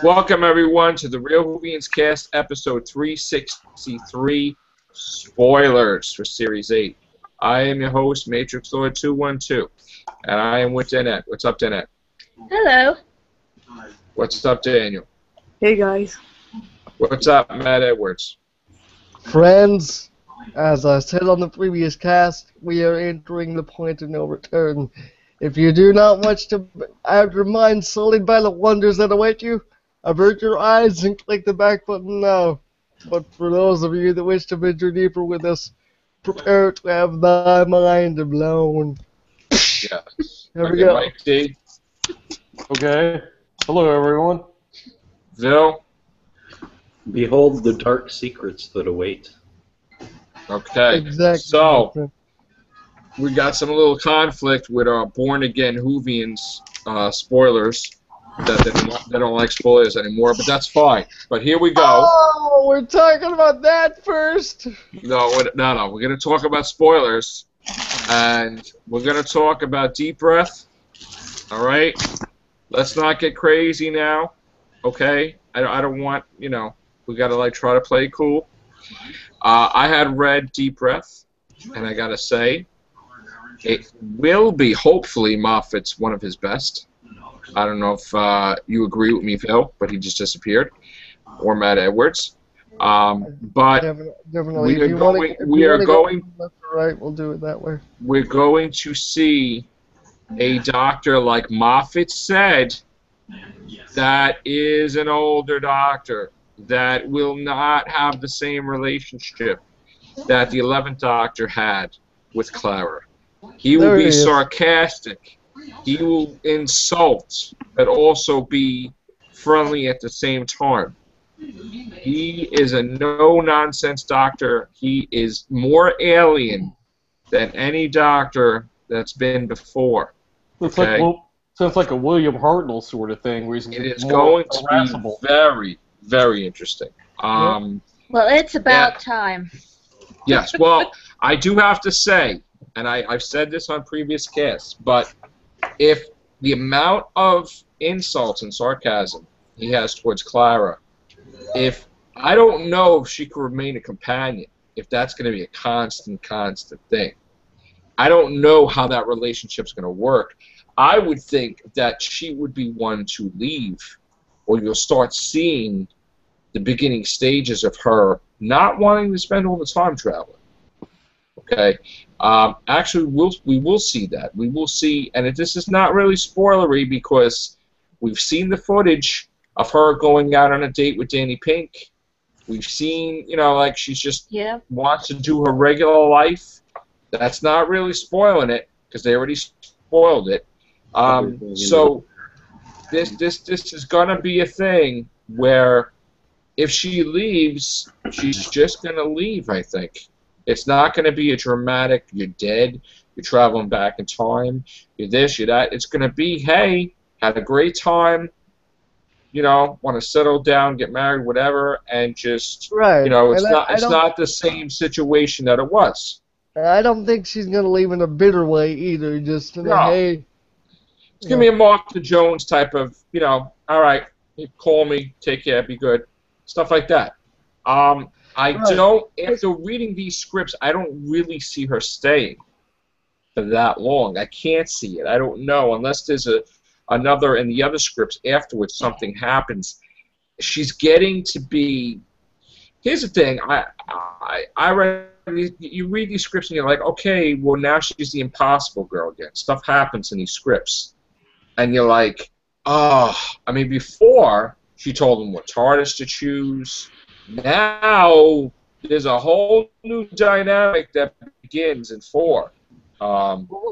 Welcome everyone to the Real Whovians Cast episode 363, spoilers for Series 8. I am your host, Matrix Lord 212, and I am with Danette. What's up, Danette? Hello. What's up, Daniel? Hey guys. What's up, Matt Edwards? Friends, as I said on the previous cast, we are entering the point of no return. If you do not wish to have your mind sullied by the wonders that await you, avert your eyes and click the back button now. But for those of you that wish to venture deeper with us, prepare to have thy mind blown. Yes. There we go. Mike D. Okay. Hello, everyone. Phil. Behold the dark secrets that await. Okay. Exactly. So, we got some little conflict with our born-again Whovians spoilers. That they don't like spoilers anymore, but that's fine. But here we go. Oh, we're talking about that first. No. We're going to talk about spoilers, and we're going to talk about Deep Breath. All right? Let's not get crazy now, okay? I don't want, we got to, try to play cool. I had read Deep Breath, and I got to say, it will be, hopefully, Moffat's one of his best. I don't know if you agree with me, Phil, but he just disappeared, or Matt Edwards. But Definitely. we are going left or right, we'll do it that way. We're going to see a doctor, like Moffat said, that is an older doctor that will not have the same relationship that the 11th Doctor had with Clara. He will be sarcastic. He will insult, but also be friendly at the same time. He is a no-nonsense doctor. He is more alien than any doctor that's been before. Okay? Sounds like a William Hartnell sort of thing. Where he's it is going to be very, very interesting. Well, it's about time. Yes, well, I do have to say, and I've said this on previous casts, but if the amount of insults and sarcasm he has towards Clara, I don't know if she could remain a companion, if that's going to be a constant thing. I don't know how that relationship's going to work. I would think that she would be one to leave, or you'll start seeing the beginning stages of her not wanting to spend all the time traveling. Okay? Actually, we will see that. We will see, and this is not really spoilery because we've seen the footage of her going out on a date with Danny Pink. We've seen, she's just wants to do her regular life. That's not really spoiling it because they already spoiled it. So this is gonna be a thing where if she leaves, she's just gonna leave. I think it's not gonna be a dramatic. You're dead. You're traveling back in time. You're this. You're that. It's gonna be, hey, had a great time. Want to settle down, get married, whatever, and just it's not the same situation that it was. I don't think she's gonna leave in a bitter way either. Just hey. It's gonna be a Martha Jones type of, all right, call me, take care, be good, stuff like that. After reading these scripts, I don't really see her staying for that long. I can't see it. I don't know unless there's another in the other scripts afterwards. Something happens. She's getting to be. Here's the thing. I read. You read these scripts and you're like, okay, well now she's the impossible girl again. Stuff happens in these scripts. And you're like, before she told him what TARDIS to choose. Now there's a whole new dynamic that begins in 4.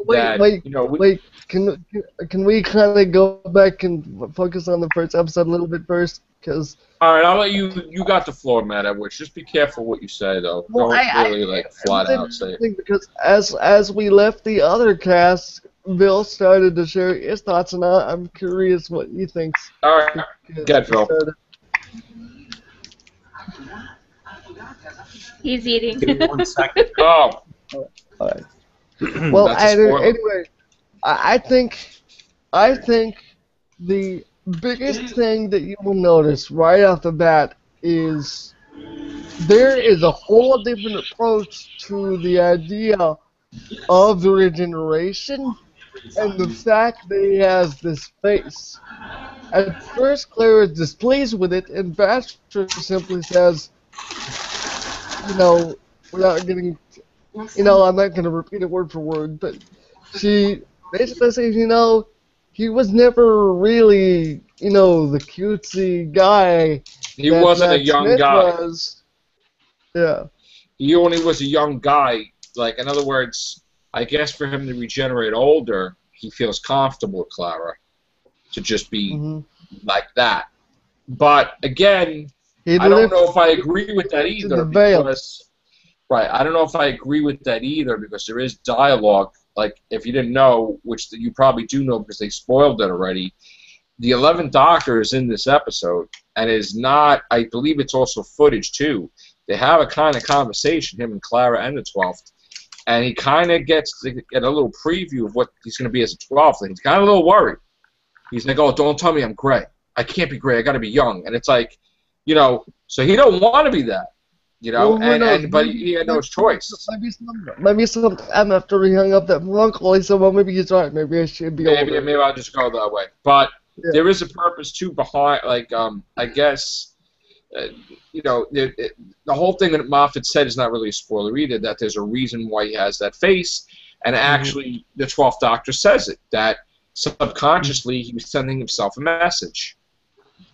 Wait. Can we kind of go back and focus on the first episode a little bit first? Because all right, I'll let you. You got the floor, Matt Edwards. Just be careful what you say, though. Don't really flat out say it. Because as we left the other cast, Bill started to share his thoughts, and I'm curious what he thinks. All right, get Phil. He's eating. Give me 1 second. Oh. All right. Well, anyway, I think the biggest thing that you will notice right off the bat is there is a whole different approach to the idea of the regeneration and the fact that he has this face. At first, Claire is displeased with it, and Baxter simply says, without getting, I'm not going to repeat it word for word, but she basically says, he was never really, the cutesy guy. He that wasn't a Matt young Smith guy. Was. Yeah. He only was a young guy. Like, in other words, I guess for him to regenerate older, he feels comfortable with Clara to just be like that. But again, I don't know if I agree with that either because, right, I don't know if I agree with that either because there is dialogue. Like, if you didn't know, which you probably do know because they spoiled it already, the 11th Doctor is in this episode and is not, I believe it's also footage too. They have a kind of conversation, him and Clara and the 12th, and he kind of gets to get a little preview of what he's going to be as a 12th, and he's kind of a little worried. He's like, oh, don't tell me I'm gray. I can't be gray. I got to be young. And it's like, so he don't want to be that, but he had no choice. Maybe some time after he hung up that phone call, he said, well, maybe he's right. Maybe I should be older. Maybe I'll just go that way. But there is a purpose, too, behind, like, I guess, the whole thing that Moffat said is not really a spoiler either, that there's a reason why he has that face. And actually, the 12th Doctor says it, that subconsciously he was sending himself a message.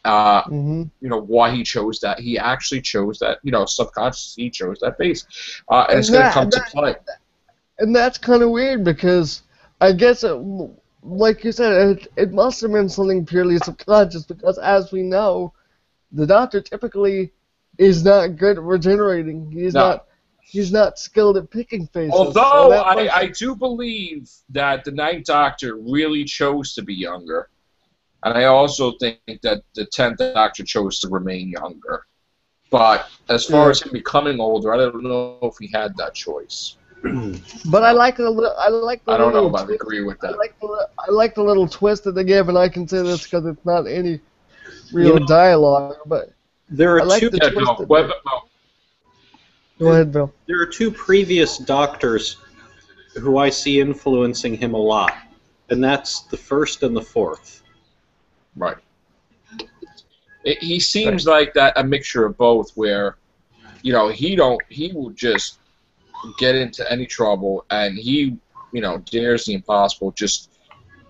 Why he chose that. He actually chose that, subconsciously he chose that face. And it's going to come to play. And that's kind of weird because I guess, like you said, it must have been something purely subconscious because, as we know, the Doctor typically is not good at regenerating. He's not skilled at picking faces. Although I do believe that the Ninth Doctor really chose to be younger. And I also think that the 10th Doctor chose to remain younger. But as far as him becoming older, I don't know if he had that choice. But I like the I don't know if I agree with that. I like the little twist that they gave, and I can say this because it's not any real dialogue. But there are two. Go ahead, Bill. There are two previous Doctors who I see influencing him a lot, and that's the first and the fourth. Right. He seems like that a mixture of both, where, he will just get into any trouble, and he, dares the impossible.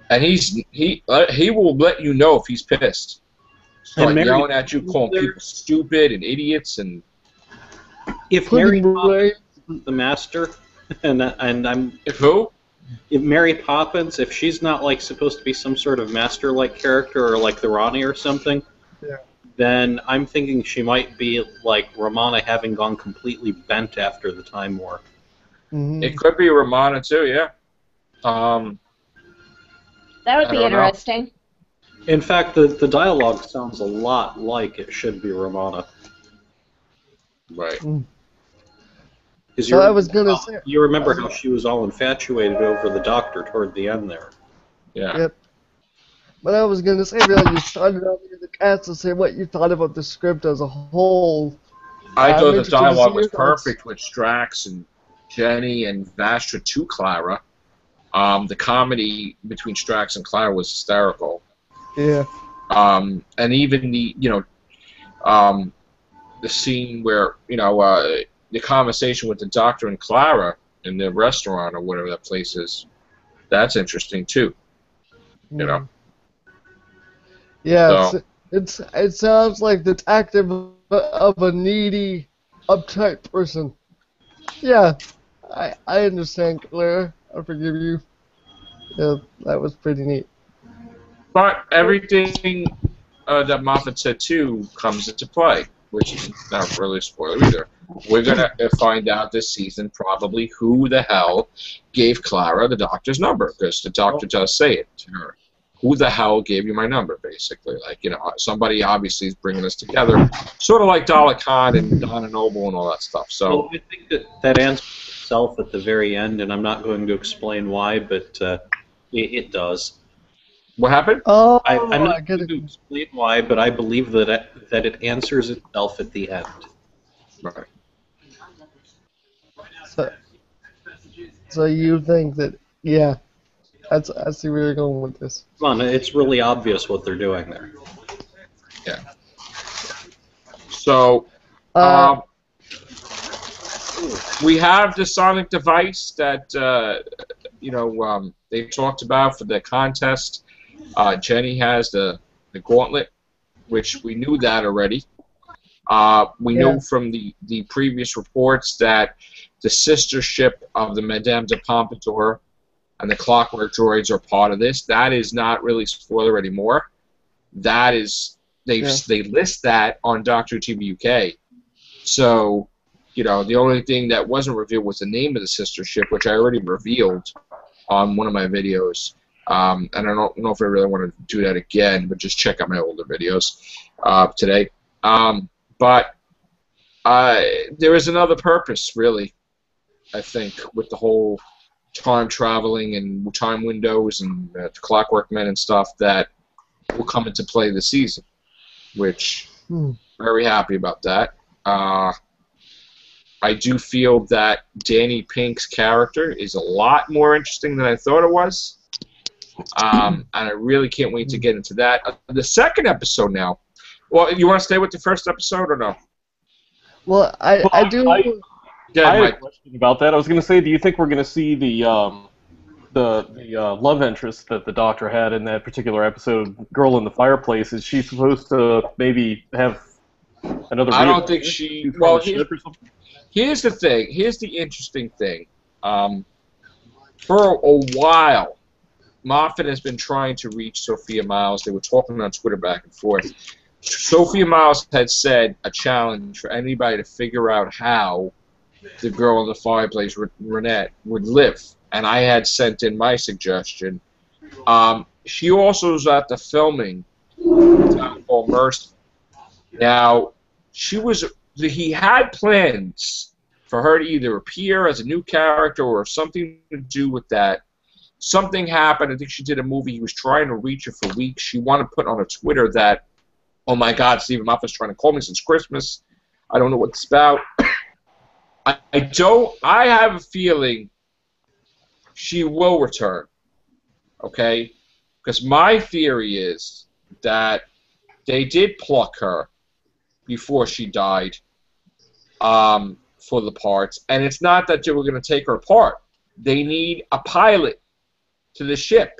And he will let you know if he's pissed. Start yelling at you, calling people stupid and idiots, and if Mary Poppins the master, and I'm if who? If Mary Poppins, if she's not like supposed to be some sort of master-like character or like the Ronnie or something, then I'm thinking she might be like Romana, having gone completely bent after the Time War. It could be Romana too, yeah. That would be interesting. In fact, the dialogue sounds a lot like it should be Romana. Right. So I was gonna say. You remember how she was all infatuated over the Doctor toward the end there. Yeah. Yep. But I was gonna say, Bill, you started out in the cast to say what you thought about the script as a whole. I thought the dialogue was perfect with Strax and Jenny and Vastra to Clara. The comedy between Strax and Clara was hysterical. Yeah. And even the the scene where the conversation with the Doctor and Clara in the restaurant or whatever that place is, that's interesting too. Yeah, so. It sounds like the tactic of a needy, uptight person. Yeah, I understand, Clara. I forgive you. Yeah, that was pretty neat. But everything that Moffat said too comes into play, which is not really a spoiler either. We're going to find out this season probably who the hell gave Clara the Doctor's number, because the Doctor does say it to her. Who the hell gave you my number, basically? Like, somebody obviously is bringing us together, sort of like Dalek Khan and Donna Noble and all that stuff. So well, I think that answers itself at the very end, and I'm not going to explain why, but it does. What happened? Oh, I'm not get going it. to explain why, but I believe that it answers itself at the end. Right. So you think that? Yeah, I see where you're going with this. Come on, it's really obvious what they're doing there. Yeah. So, Uh, we have the sonic device that they talked about for the contest. Jenny has the gauntlet, which we knew that already. We Yeah. knew from the previous reports that the sister ship of the Madame de Pompadour and the Clockwork Droids are part of this. That is not really spoiler anymore. That is they list that on Doctor TV UK. So, the only thing that wasn't revealed was the name of the sister ship, which I already revealed on one of my videos. And I don't know if I really want to do that again, but just check out my older videos today. But there is another purpose, really, I think, with the whole time traveling and time windows and Clockwork Men and stuff that will come into play this season, which very happy about that. I do feel that Danny Pink's character is a lot more interesting than I thought it was. And I really can't wait to get into that. The second episode now. Well, you want to stay with the first episode or no? well, I do. Yeah, I had a Mike. question about that. I was going to say, do you think we're going to see the love interest that the Doctor had in that particular episode, Girl in the Fireplace? Is she supposed to maybe have another? I don't think she. from Well, the ship or something? here's the thing. Here's the interesting thing. For a while, Moffat has been trying to reach Sophia Myles. They were talking on Twitter back and forth. Sophia Myles had said a challenge for anybody to figure out how the Girl in the Fireplace, Renette, would live. And I had sent in my suggestion. She also was at the filming of a town called Mercy. Now, he had plans for her to either appear as a new character or something to do with that. Something happened. I think she did a movie. He was trying to reach her for weeks. She wanted to put on her Twitter that, oh my God, Stephen Moffat's trying to call me since Christmas. I don't know what it's about. I have a feeling she will return. Okay? Because my theory is that they did pluck her before she died for the parts. And it's not that they were going to take her apart. They need a pilot to the ship.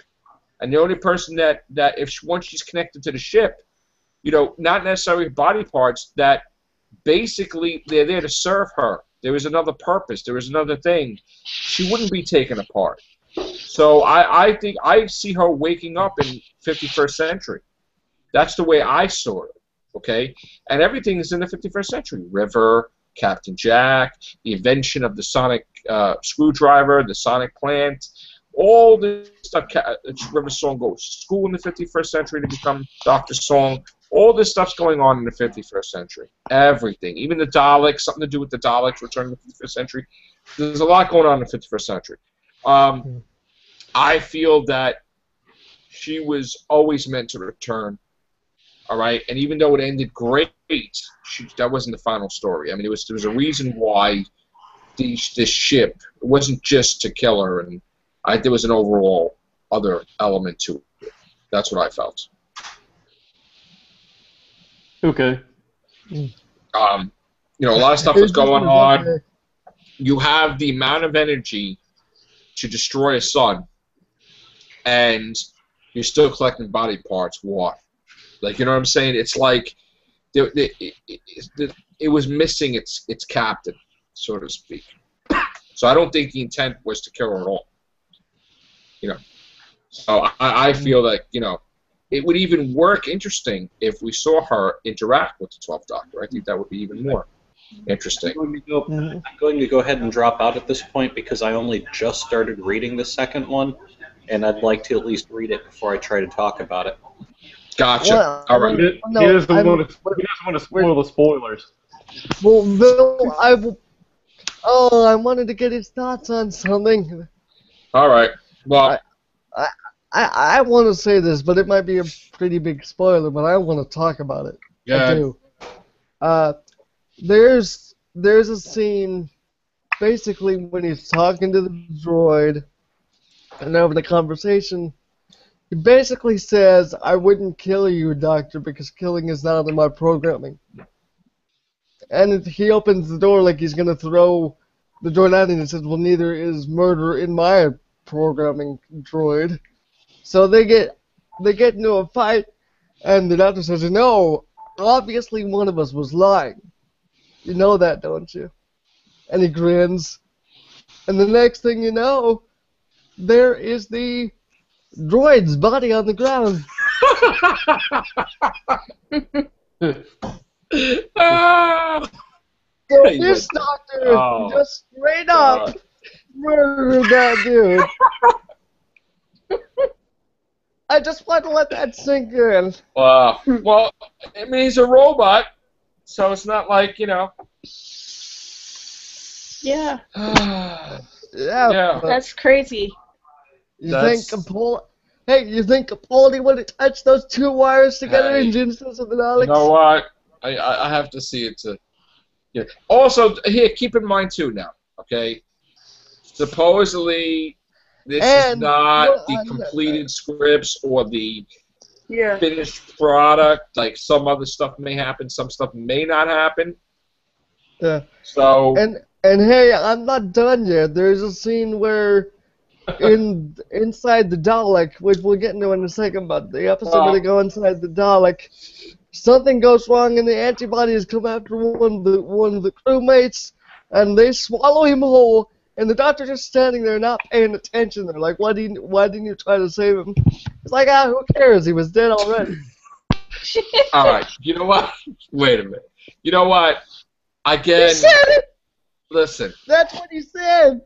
And the only person that once she's connected to the ship, not necessarily body parts, that basically they're there to serve her. There is another purpose. There is another thing. She wouldn't be taken apart. So I think I see her waking up in 51st century. That's the way I saw it. Okay? And everything is in the 51st century. River, Captain Jack, the invention of the sonic screwdriver, the sonic plant, all this stuff. River Song goes to school in the 51st century to become Dr. Song. All this stuff's going on in the 51st century. Everything. Even the Daleks, something to do with the Daleks returning to the 51st century. There's a lot going on in the 51st century. I feel that she was always meant to return. All right? And even though it ended great, that wasn't the final story. I mean, there was a reason why this ship, it wasn't just to kill her, and there was an overall other element to it. That's what I felt. Okay. A lot of stuff was going on. You have the amount of energy to destroy a sun, and you're still collecting body parts. Why? Like, you know what I'm saying? It's like it was missing its captain, so to speak. So I don't think the intent was to kill her at all. So I feel like, it would even work interesting if we saw her interact with the 12th Doctor. I think that would be even more interesting. I'm going to go ahead and drop out at this point because I only just started reading the second one, and I'd like to at least read it before I try to talk about it. Gotcha. Well, All right. He doesn't want to spoil the spoilers. Well, Bill, I wanted to get his thoughts on something. All right. Well, I want to say this, but it might be a pretty big spoiler, but I want to talk about it. Yeah. I do. There's a scene, basically, when he's talking to the droid, and over the conversation, he basically says, "I wouldn't kill you, Doctor, because killing is not in my programming." And he opens the door like he's gonna throw the droid at him and says, "Well, neither is murder in my programming, droid." So they get into a fight, and the doctor says, "No, obviously one of us was lying. You know that, don't you?" And he grins. And the next thing you know, there is the droid's body on the ground. Ah! So this doctor just straight up murdered that dude. I just want to let that sink in. Wow. Well, I mean, he's a robot, so it's not like, you know. Yeah. Yeah. That's crazy. You think Capaldi would have touched those two wires together in Hey. Genesis of the Daleks? You know what? I have to see it to. Yeah. Also, here, keep in mind too now. Okay. Supposedly, this is not the completed scripts or the finished product. Like some other stuff may happen, some stuff may not happen. Yeah. So. And hey, I'm not done yet. There's a scene where inside the Dalek, which we'll get into in a second, but the episode where they go inside the Dalek, something goes wrong and the antibodies come after one of the crewmates, and they swallow him whole, and the doctor just standing there not paying attention. They're like, why didn't you try to save him? It's like, who cares? He was dead already. All right. You know what? Wait a minute. You know what? Again. He said it. Listen. That's what he said.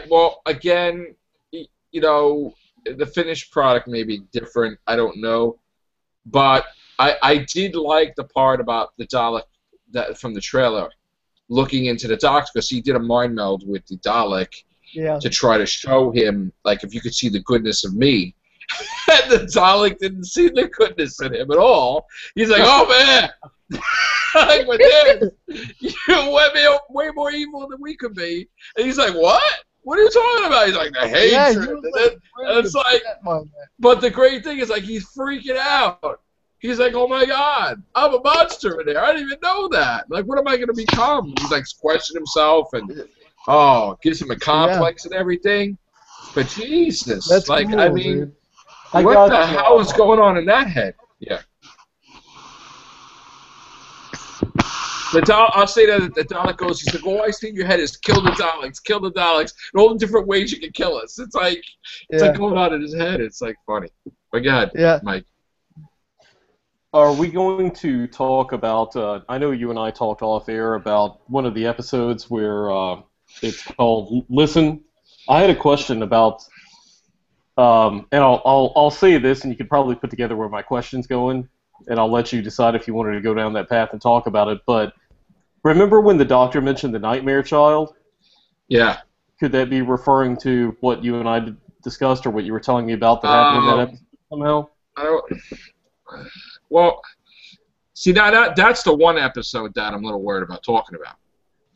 Well, again, you know, the finished product may be different. I don't know, but I did like the part about the Dalek from the trailer, looking into the Doctor, because he did a mind meld with the Dalek to try to show him, like, if you could see the goodness of me. And the Dalek didn't see the goodness in him at all. He's like, "Oh man, like, but dude, you're way more evil than we could be." And he's like, "What? What are you talking about?" He's like, "The hatred." And it's like, but the great thing is, like, he's freaking out. He's like, "Oh my God, I'm a monster in there. I didn't even know that. Like, what am I going to become?" He's like questioning himself and gives him a complex and everything. But Jesus, that's like, cool, I mean, dude. what the hell is going on in that head? Yeah. I'll say that the Dalek goes, he's like, "All I see in your head is kill the Daleks, and all the different ways you can kill us." It's like going on in his head. It's like funny. But go ahead, Mike. Are we going to talk about, I know you and I talked off air about one of the episodes where it's called Listen. I had a question about, and I'll say this, and you could probably put together where my question's going, and I'll let you decide if you wanted to go down that path and talk about it. But remember when the Doctor mentioned the Nightmare Child? Yeah. Could that be referring to what you and I discussed, or what you were telling me about that happened in that episode somehow? I don't. Well, see, that's the one episode that I'm a little worried about talking about.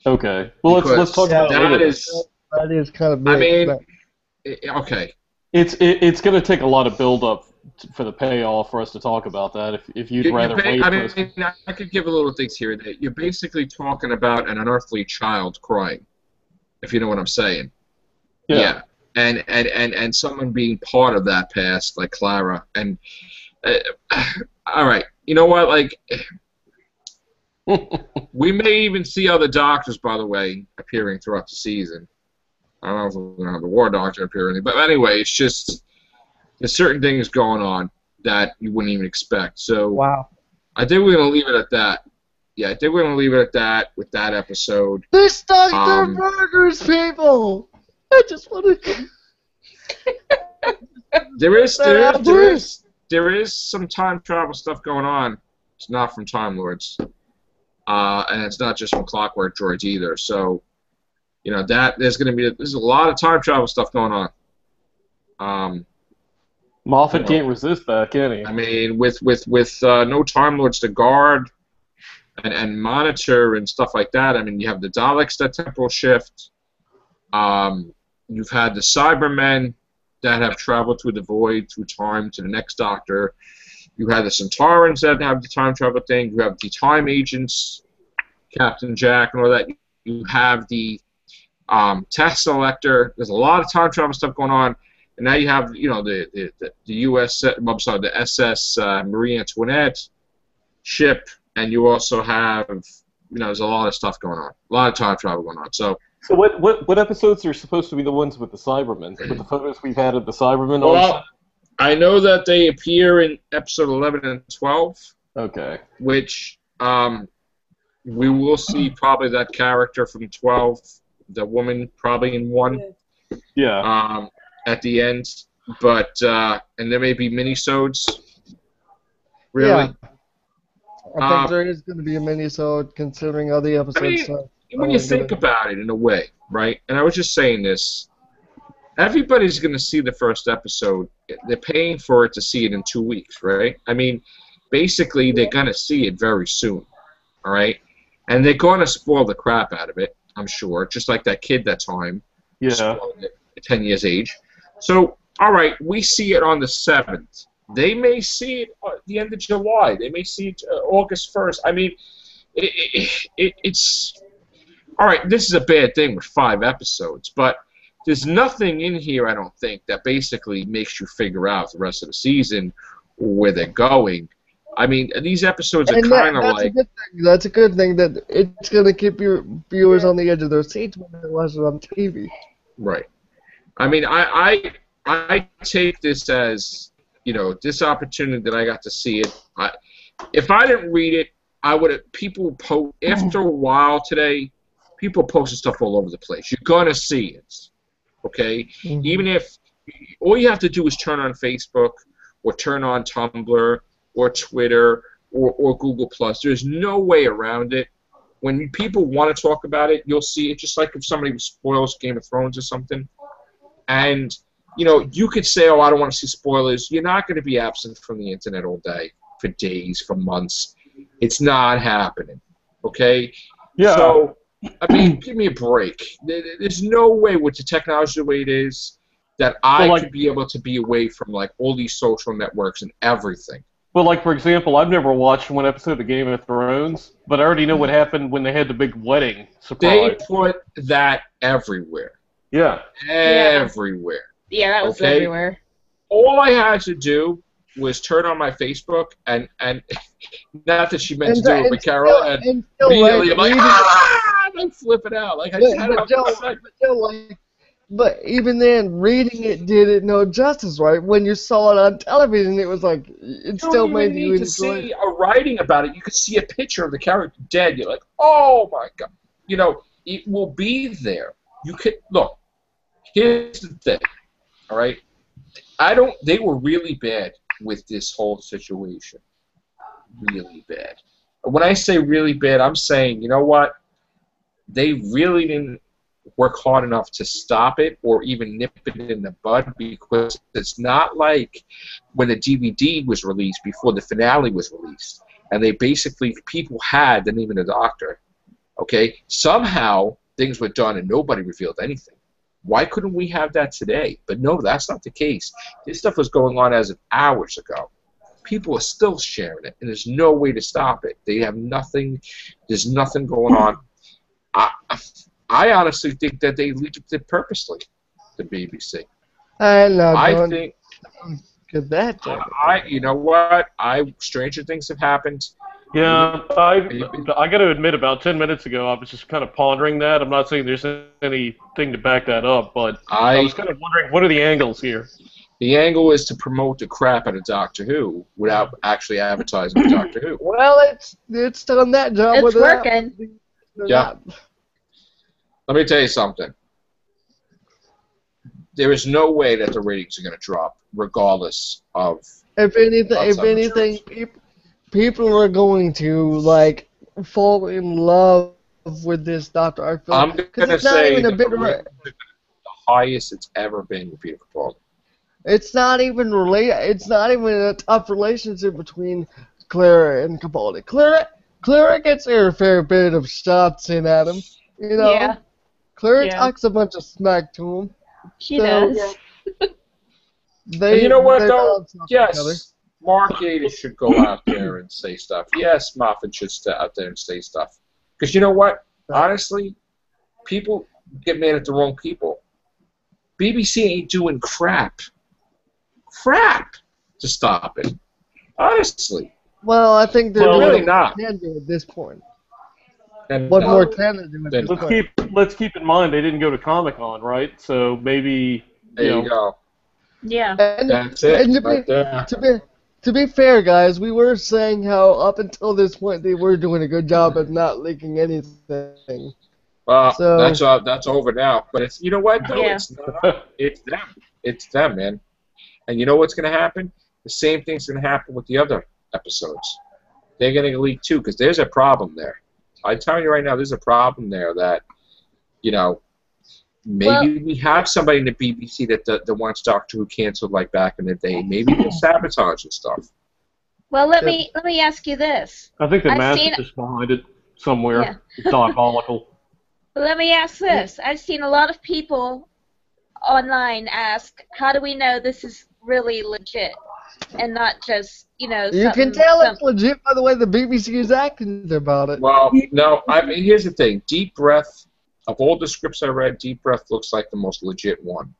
Okay. Well, let's talk about that. That is kind of big. I mean, okay. It's going to take a lot of build-up for the payoff for us to talk about that. If you'd rather wait. I mean, I could give a little things here that you're basically talking about an unearthly child crying, if you know what I'm saying. Yeah. And someone being part of that past, like Clara, and all right, you know what? Like, we may even see other Doctors, by the way, appearing throughout the season. I don't know if we're going to have the War Doctor appear, but anyway, it's just there's certain things going on that you wouldn't even expect. So, wow. I think we're going to leave it at that. Yeah, I think we're going to leave it at that with that episode. This Doctor murders people. I just want to. There is some time travel stuff going on. It's not from Time Lords, and it's not just from Clockwork Droids either. So, you know, there's a lot of time travel stuff going on. Moffat can't resist that, can he? I mean, with no Time Lords to guard and monitor and stuff like that. I mean, you have the Daleks that temporal shift. You've had the Cybermen that have traveled through the void, through time, to the next Doctor. You have the Centaurans that have the time travel thing. You have the time agents, Captain Jack, and all that. You have the test selector. There's a lot of time travel stuff going on, and now you have the U.S. I'm sorry, the SS Marie Antoinette ship, and you also have there's a lot of stuff going on, a lot of time travel going on. So what episodes are supposed to be the ones with the Cybermen? With the photos we've had of the Cybermen? Well, I know that they appear in episode 11 and 12. Okay. Which we will see probably that character from 12, the woman probably in 1. Yeah. At the end, but and there may be minisodes. Really? Yeah. I think there is going to be a minisode considering all the episodes. When you think about it in a way, right? And I was just saying this. Everybody's going to see the first episode. They're paying for it to see it in 2 weeks, right? I mean, basically, they're going to see it very soon, all right? And they're going to spoil the crap out of it, I'm sure, just like that kid that time. Yeah. Spoiled it at 10 years age. So, all right, we see it on the 7th. They may see it at the end of July. They may see it August 1st. I mean, it's... All right, this is a bad thing with 5 episodes, but there's nothing in here, I don't think, that basically makes you figure out the rest of the season where they're going. I mean, these episodes are kind of like... That's a good thing that it's going to keep your viewers on the edge of their seats when they watch it on TV. Right. I mean, I take this as, this opportunity that I got to see it. If I didn't read it, I would have... After a while today, people posting stuff all over the place. You're going to see it. Okay? Mm-hmm. Even if... All you have to do is turn on Facebook or turn on Tumblr or Twitter or Google+. There's no way around it. When people want to talk about it, you'll see it, just like if somebody spoils Game of Thrones or something. And, you could say, oh, I don't want to see spoilers. You're not going to be absent from the internet all day, for days, for months. It's not happening. Okay? Yeah. So, I mean, give me a break. There's no way with the technology the way it is that I could be able to be away from, all these social networks and everything. Well, for example, I've never watched one episode of Game of Thrones, but I already know what happened when they had the big wedding surprise. They put that everywhere. Yeah. Everywhere. Yeah, that was everywhere. All I had to do was turn on my Facebook and not that she meant to do it, but Carol, and immediately I'm like, I'm flipping out. I just had But even then, reading it didn't no justice, right? When you saw it on television, it was it still made you enjoy it. You don't even need to see a writing about it. You could see a picture of the character dead. You're like, oh my God. It will be there. You could look. Here's the thing, all right? They were really bad with this whole situation. Really bad. When I say really bad, I'm saying, you know what? They really didn't work hard enough to stop it or even nip it in the bud, because it's not like when the DVD was released before the finale was released and people had the name of the Doctor. Okay? Somehow things were done and nobody revealed anything. Why couldn't we have that today? But no, that's not the case. This stuff was going on as of hours ago. People are still sharing it, and there's no way to stop it. They have nothing. There's nothing going on. I honestly think that they leaked it purposely, the BBC. I think. You know what? Stranger things have happened. Yeah, I got to admit, about 10 minutes ago, I was just kind of pondering that. I'm not saying there's anything to back that up, but I was kind of wondering, what are the angles here? The angle is to promote the crap out of Doctor Who without actually advertising Doctor Who. Well, it's done that job. It's working. Yeah. Let me tell you something. There is no way that the ratings are going to drop, regardless of. If anything, people are going to fall in love with this Doctor. I feel I'm going to say the highest it's ever been with Peter Capaldi. It's not even It's not even a tough relationship between Clara and Capaldi. Clara gets her fair bit of shots in at him. You know. Yeah. Clara Yeah. talks a bunch of smack to him. She So, does. And you know what, they though? balance off each other. Yes, Mark Gatiss should go out there and say stuff. Yes, Moffat should stay out there and say stuff. Because you know what? Honestly, people get mad at the wrong people. BBC ain't doing crap to stop it. Honestly. Well, I think they're Well, doing really what not. they can do at this point. And, What more can they do at then- this point? Let's keep in mind they didn't go to Comic-Con, right? So maybe There you go. Yeah. And, That's it. and Right there. to be fair, guys, we were saying how up until this point they were doing a good job of not leaking anything. Well, So- that's over now. But it's, you know what, though? Yeah. It's not. It's them. It's them, man. And you know what's going to happen? The same thing's going to happen with the other episodes. They're going to leak too, because there's a problem there. I'm telling you right now, there's a problem there that, you know, maybe we have somebody in the BBC that wants Doctor Who canceled like back in the day. Maybe they'll sabotage and stuff. Well, let me ask you this. I think the I've master seen- is behind it somewhere. Yeah. It's diabolical. Let me ask this. I've seen a lot of people online ask, how do we know this is really legit and not just, You can tell it's legit by the way the BBC is acting about it. Well, no, I mean, here's the thing. Deep Breath, of all the scripts I read, Deep Breath looks like the most legit one.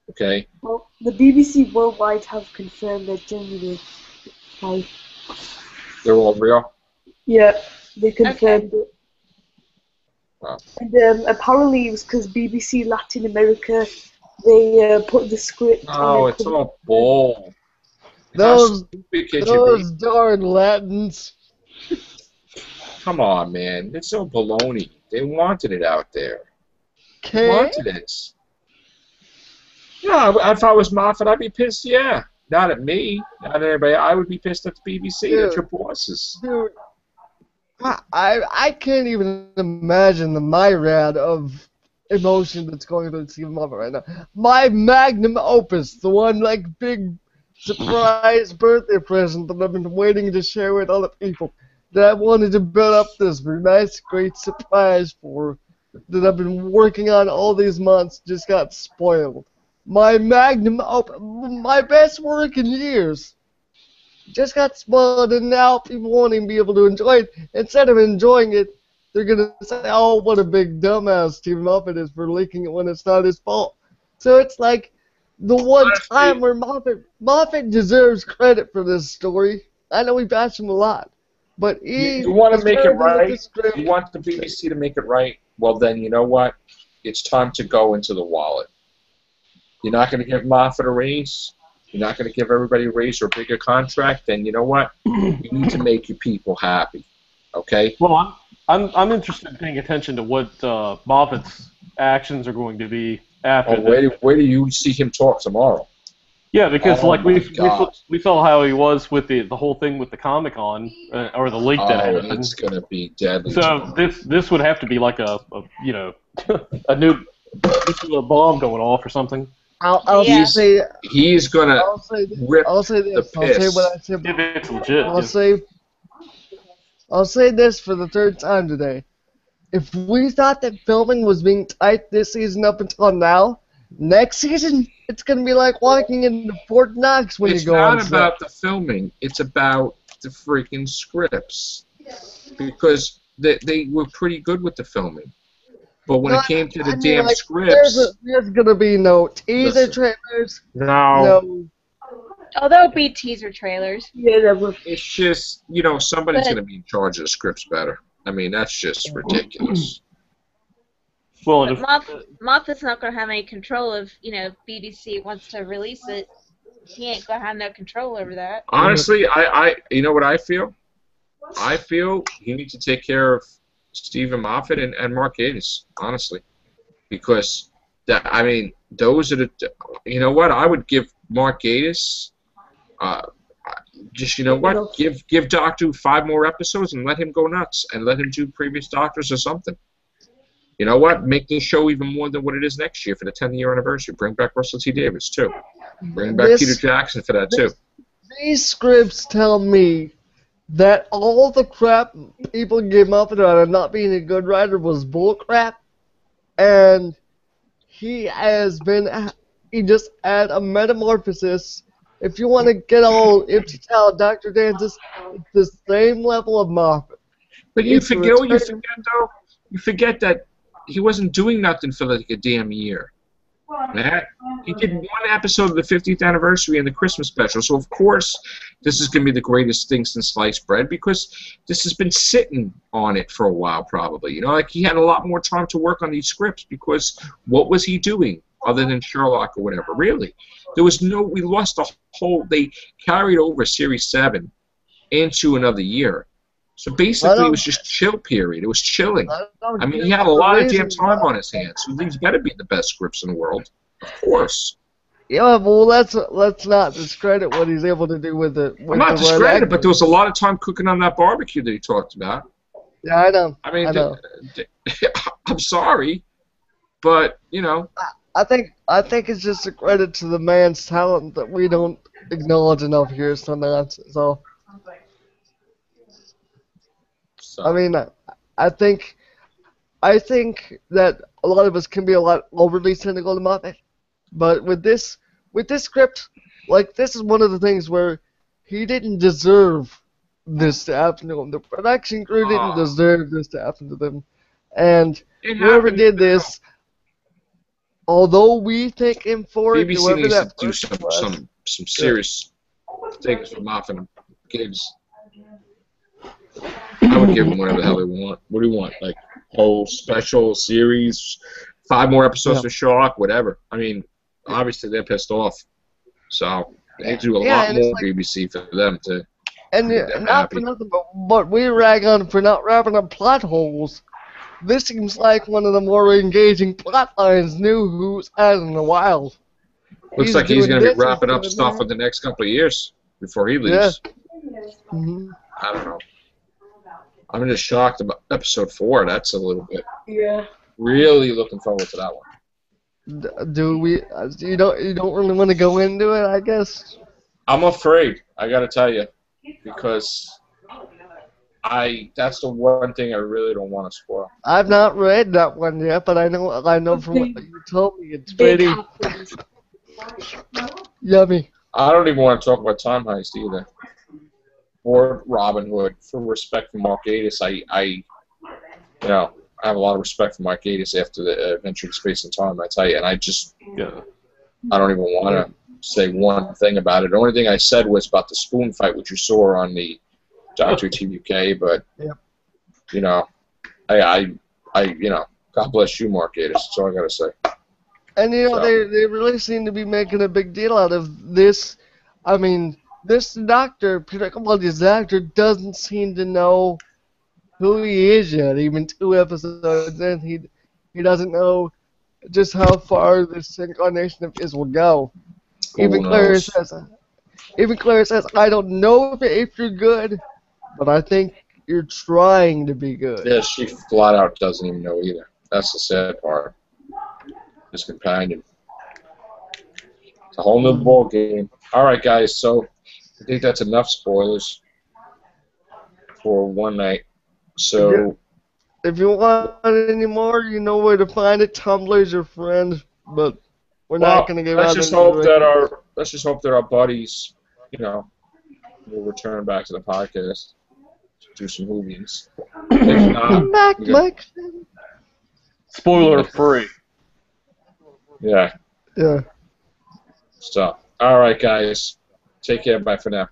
Okay? Well, the BBC Worldwide have confirmed they're genuine. Like, They're all real. yeah, they confirmed it. Wow. And apparently it was because BBC Latin America, they put the script. Oh, it's all bull. Those How stupid could you those darn Latins. be? Come on, man. It's so baloney. They wanted it out there. They Okay. wanted it. Yeah, if I was Moffat, I'd be pissed, yeah. Not at me, not at everybody. I would be pissed at the BBC, at your bosses. Dude, I can't even imagine the myriad of emotion that's going through Stephen Moffat right now. My magnum opus, the one like big surprise birthday present that I've been waiting to share with other people, that I wanted to build up this nice, great surprise for, that I've been working on all these months, just got spoiled. My magnum opus, my best work in years, just got spoiled, and now people won't even be able to enjoy it. Instead of enjoying it, they're gonna say, "Oh, what a big dumbass Stephen Moffat is for leaking it when it's not his fault." So it's like the one time where Moffat deserves credit for this story. I know we bash him a lot, but You want to make it credited with right? the script. You want the BBC to make it right? Well, then, you know what? It's time to go into the wallet. You're not going to give Moffat a raise? You're not going to give everybody a raise or a bigger contract? Then you know what? You need to make your people happy. Okay? Well, I'm interested in paying attention to what Moffat's actions are going to be after Oh, this. where do you see him talk tomorrow? Yeah, because Oh like my we saw how he was with the whole thing with the Comic-Con or the leak that Oh, happened. it's going to be deadly. So this would have to be like a you know a nuclear bomb going off or something. I'll Yeah. say He's going to I'll say this. rip I'll say this. the I'll say piss. what I said. If it's legit. I'll say this for the third time today. If we thought that filming was being tight this season up until now, next season it's gonna be like walking into Fort Knox when It's you go on not set. about the filming. It's about the freaking scripts. Because they were pretty good with the filming. But when it came to the damn scripts, There's gonna be no teaser Listen. trailers. no, No. Oh, there'll be teaser trailers. Yeah, that was. it's just, you know, somebody's But- going to be in charge of the scripts better. I mean, that's just ridiculous. Well, But if, Moffat's not going to have any control if, BBC wants to release it. He ain't going to have no control over that. Honestly, I you know what I feel? I feel you need to take care of Stephen Moffat and Mark Gatiss, honestly. Because, I mean, those are the... You know what? I would give Mark Gatiss... just, you know what? Give Doctor Who 5 more episodes and let him go nuts. And let him do previous Doctors or something. You know what? Make the show even more than what it is next year for the 10th year anniversary. Bring back Russell T. Davies, too. Bringing back Peter Jackson for that too. These scripts tell me that all the crap people gave Moffat about him not being a good writer was bullcrap, and he just had a metamorphosis. If you want to get all empty towel, Dr. Dance is the same level of Moffat. But you forget though? You forget that he wasn't doing nothing for like a damn year. Matt, he did one episode of the 50th anniversary and the Christmas special, so of course this is going to be the greatest thing since sliced bread because this has been sitting on it for a while probably. You know, like he had a lot more time to work on these scripts because what was he doing other than Sherlock or whatever? Really, there was we lost the whole. They carried over Series 7 into another year. So basically, it was just chill period. It was chilling. I mean, he had a lot of damn time on his hands. So these better be the best scripts in the world, of course. Yeah, well, let's not discredit what he's able to do with it. I'm not discrediting, but there was a lot of time cooking on that barbecue that he talked about. Yeah, I know. I mean, I know. I'm sorry, but you know. I think it's just a credit to the man's talent that we don't acknowledge enough here sometimes. So. I mean, I think that a lot of us can be a lot overly cynical to Moffat, but with this script, like this is one of the things where he didn't deserve this to happen to him. The production crew didn't deserve this to happen to them, and whoever did this, although we thank him for it, BBC needs to do some serious things for Moffat and Gibbs. I would give them whatever the hell they want. What do you want? Like whole special series, 5 more episodes of Sherlock, whatever. I mean, obviously they're pissed off, so they need to do a lot more BBC for them to. And not for nothing, but we rag on for not wrapping up plot holes. This seems like one of the more engaging plot lines New Who's had in a while. Looks like he's going to be wrapping up stuff for the next couple of years before he leaves. Yeah. Mm-hmm. I don't know. I'm just shocked about episode 4. That's a little bit. Yeah. Really looking forward to that one. Do we? You don't really want to go into it, I guess. I'm afraid. I got to tell you, because that's the one thing I really don't want to spoil. I've not read that one yet, but I know from what you told me it's pretty yummy. I don't even want to talk about Time Heist either. Or Robin Hood, for respect for Mark Gatiss. I have a lot of respect for Mark Gatiss after the Adventure in Space and Time, I tell you, and I just, I don't even want to say one thing about it. The only thing I said was about the spoon fight, which you saw on the Doctor TV UK, but, you know, God bless you, Mark Gatiss. That's all I got to say. And, you know, they really seem to be making a big deal out of this. I mean, this doctor, Peter Capaldi's actor, doesn't seem to know who he is yet. Even 2 episodes in, he doesn't know just how far this incarnation of his will go. Even Claire says, I don't know if you're good, but I think you're trying to be good. Yeah, she flat out doesn't even know either. That's the sad part. His companion. It's a whole new ball game. All right, guys. So I think that's enough spoilers for one night. So if you want any more, you know where to find it. Tumblr's your friend, but we're not going to give out. Let's just hope that our buddies, you know, will return back to the podcast to do some Whovians. If not, come back, Mike. Spoiler free. Yeah. So, all right, guys. Take care. Bye for now.